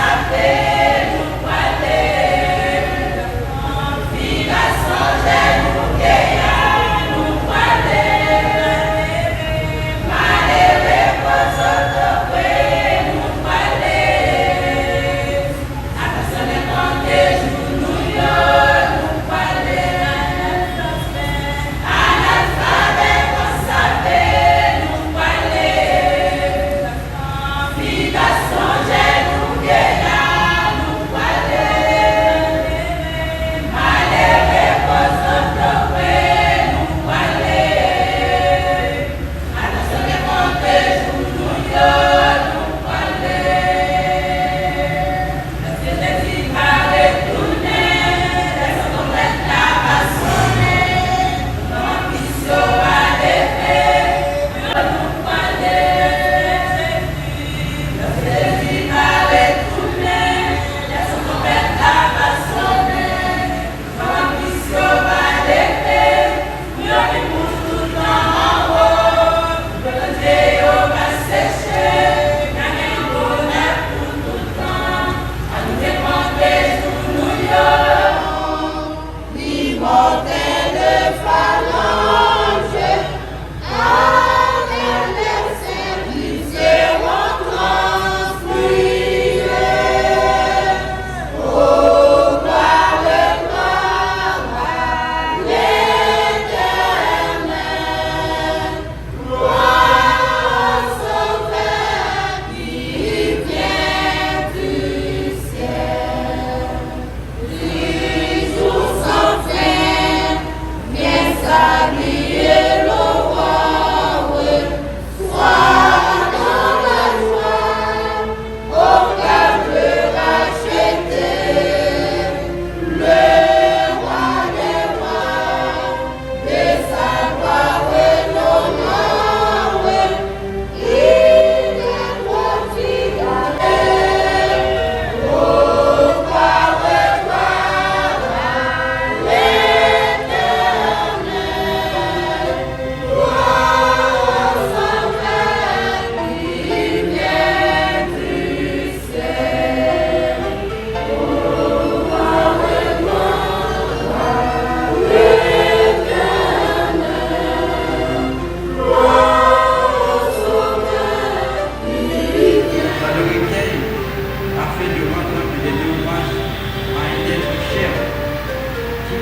Analfabeto,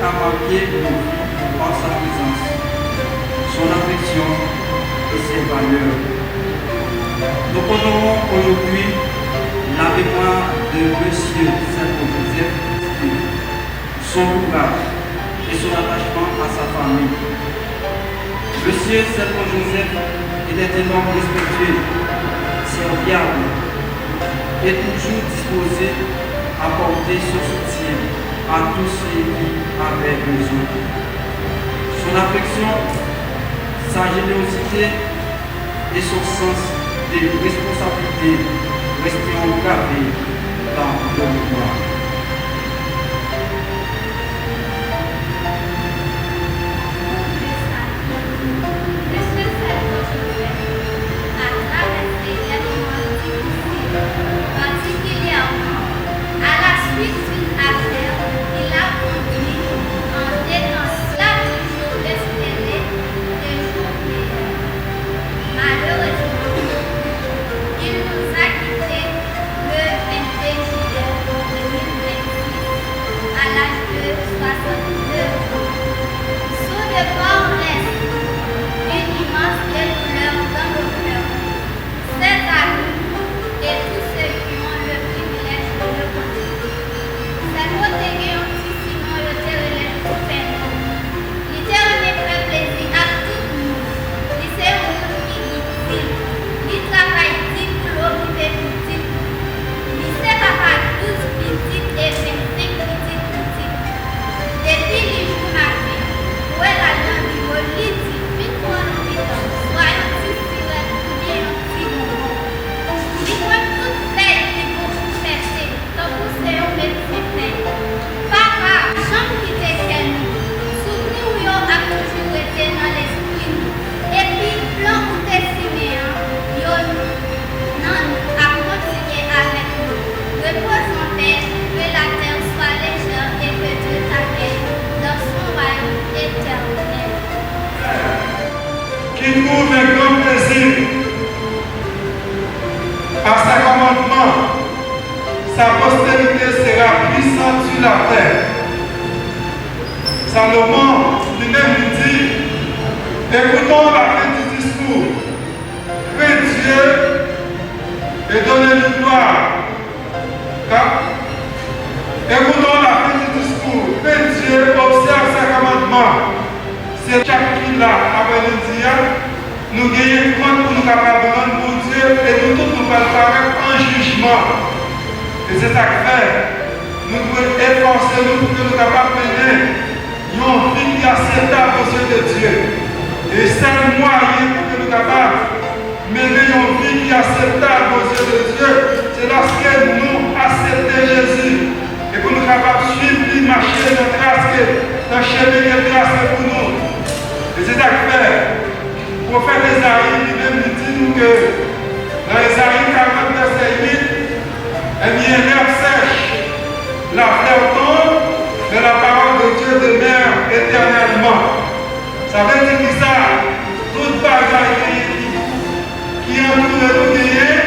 a marqué nos vies par sa présence, son affection et ses valeurs. Nous honorons aujourd'hui la mémoire de M. Saint-Joseph, son courage et son attachement à sa famille. M. Saint-Joseph était un homme respectueux, serviable et toujours disposé à porter son soutien à tous ceux qui avaient besoin. Son affection, sa générosité et son sens de responsabilité resteront gravés dans le mémoire. Qui trouve un grand plaisir à sa commandement, sa postérité sera puissante sur la terre. Salomon lui-même lui dit, écoutons la fin du discours, crains Dieu et donnez-lui gloire. Écoutons la fin du discours, crains Dieu, observe ses commandements. C'est chaque qui là, après le dire, nous gagnons compte pour nous capables de rendre pour Dieu et nous tous nous préparer en jugement. Et c'est ça que fait. Nous devons efforcer nous pour que nous soyons capables de mener une vie qui est acceptable aux yeux de Dieu. Et c'est le moyen pour que nous soyons capables de mener une vie qui est acceptable aux yeux de Dieu. C'est lorsque nous acceptons Jésus et que nous sommes capables de suivre lui, marcher dans la trace, dans le chemin qui est tracé pour nous. Et c'est ça que fait. Le prophète Esaïe lui-même nous dit que dans Esaïe 40, verset 8, il y a une herbe sèche, la fleur tombe, mais la parole de Dieu demeure éternellement. Ça veut dire que ça, toute bagaille qui entoure nous gagner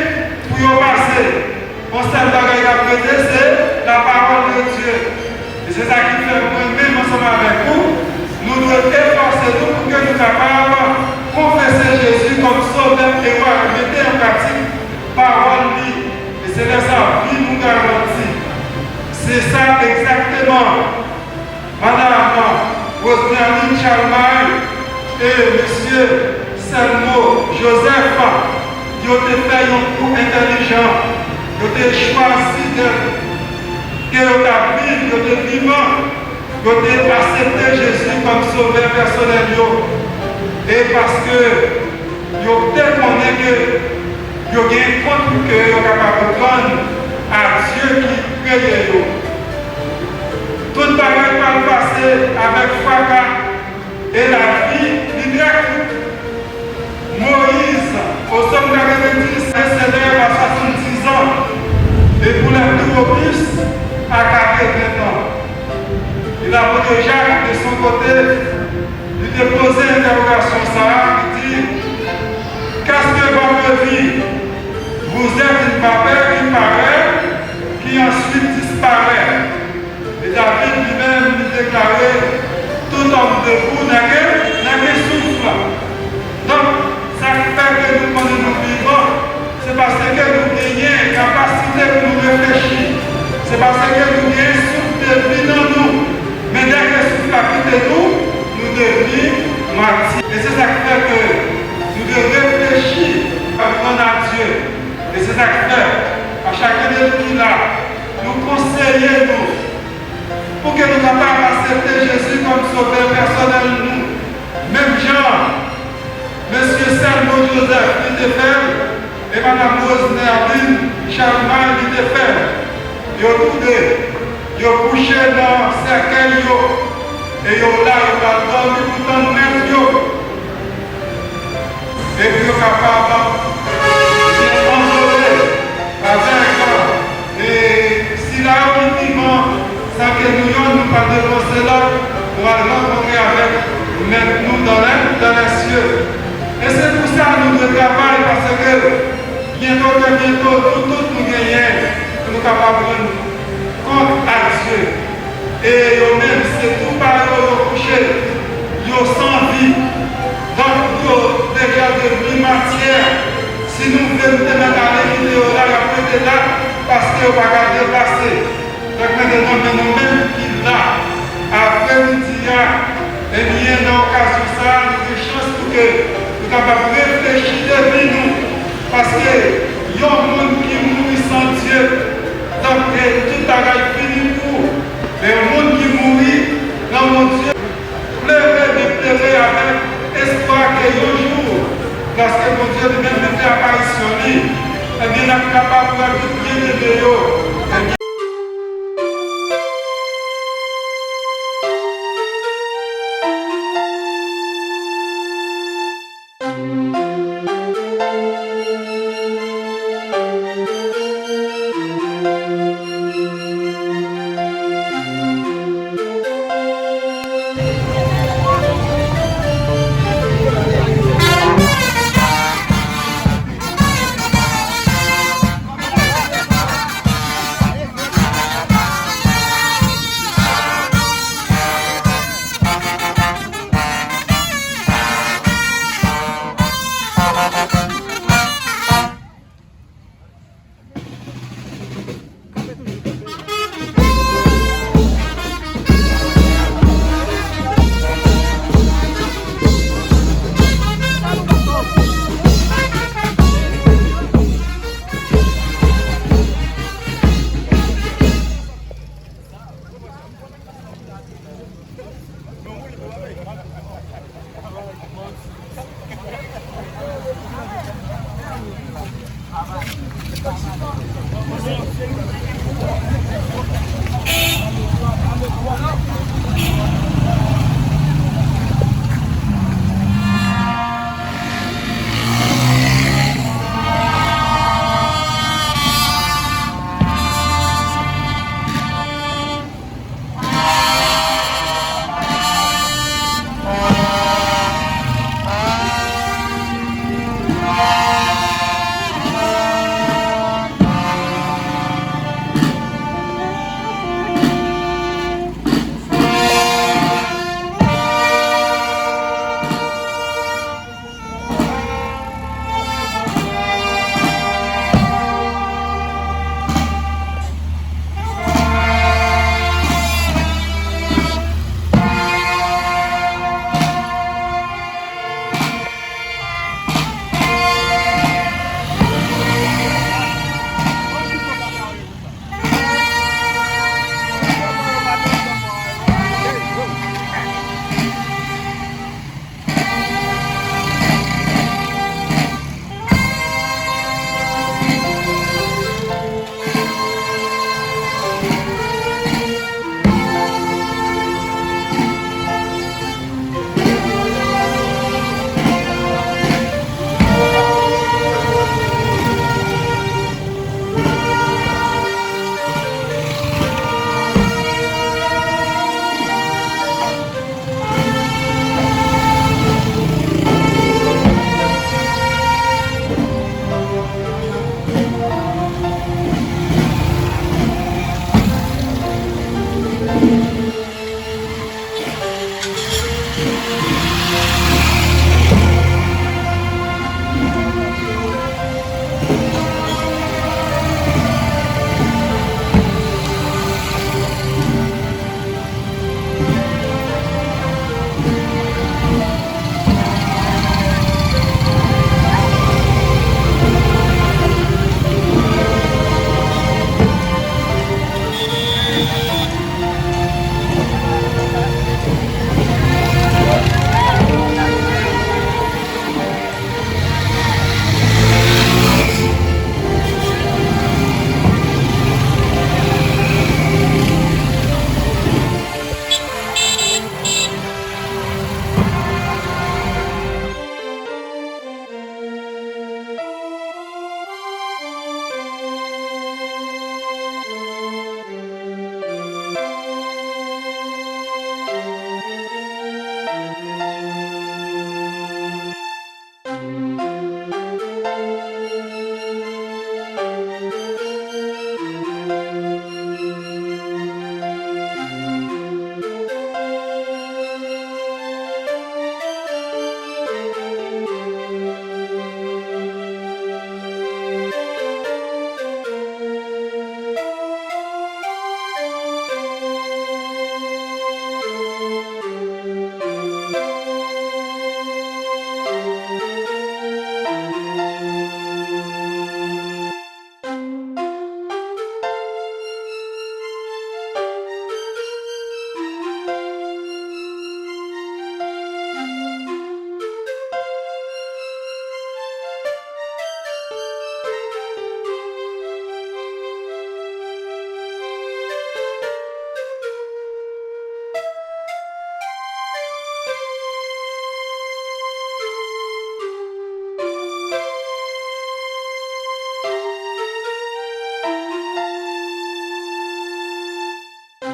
pour y passer. On seul bagaille à prêter, c'est la parole de Dieu. Et c'est ça qui fait moi-même ensemble avec vous. Nous devons efforcer nous pour que nous soyons capables de confesser Jésus comme sauveur et roi, mettre en pratique parole lui. Et c'est là sa vie nous garantit. C'est ça exactement. Madame Rosemary Chalmay et monsieur Selmo Joseph, ils ont fait un coup intelligent. Ils ont choisi que ils ont vivant. Ils ont accepté Jésus comme sauveur personnel. Et parce que ils ont témoigné que ils ont gagné compte que ils sont capables de prendre à Dieu qui crée. Tout bagage va passer avec fracas et la vie directe. Moïse, au somme de la 90, s'élève à 70 ans. Et pour les plus robustes, à 40 ans. Il a pris Jacques de son côté, lui déposé l'interrogation ça, il dit, qu'est-ce que votre vie? Vous êtes une vapeur qui paraît, qui ensuite disparaît. Et David lui-même lui déclarait, devenus dans nous. Mais dès que souffle a quitté nous, nous devenons martyrs. Et c'est ça qui fait que nous devons réfléchir à prendre à Dieu. Et c'est ça qui fait à chacun de nous qui est là, nous conseiller nous pour que nous capables d'accepter Jésus comme sauveur personnel nous. Même Jean, Monsieur Salmo Joseph, il était fait, et Madame Rose Nervine, Charlemagne, il était fait. Ils ont tous deux, ils ont couché dans le cercueil, et ils ont là, ils ont dormi pour tant de mettre. Et puis ils sont capables de consoler avec et si là, effectivement, sans que nous pas dépenser là, pour aller rencontrer avec mettre nous dans les cieux. Et c'est pour ça que nous travaillons, parce que bientôt, tout nous gagnons, nous sommes capables de rendre compte à Dieu. Et eux-mêmes, c'est tout par eux, ils couché, ils sans vie. Donc, ils déjà devenu matière. Si nous voulons mettre à l'équité, là, après là, parce qu'on va garder passer. Donc, maintenant, nous-mêmes qui là, après-midi, et bien, dans l'occasion, ça, nous avons des chances pour que capable de réfléchir devant nous. Parce que il y a un monde qui mourit sans Dieu. Donc tout a fini pour. Mais un monde qui mourit dans mon Dieu. Pleurer avec espoir que un jour, parce que mon Dieu même fait apparition, et bien on est capable de tout bien de Dieu.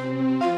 Thank you.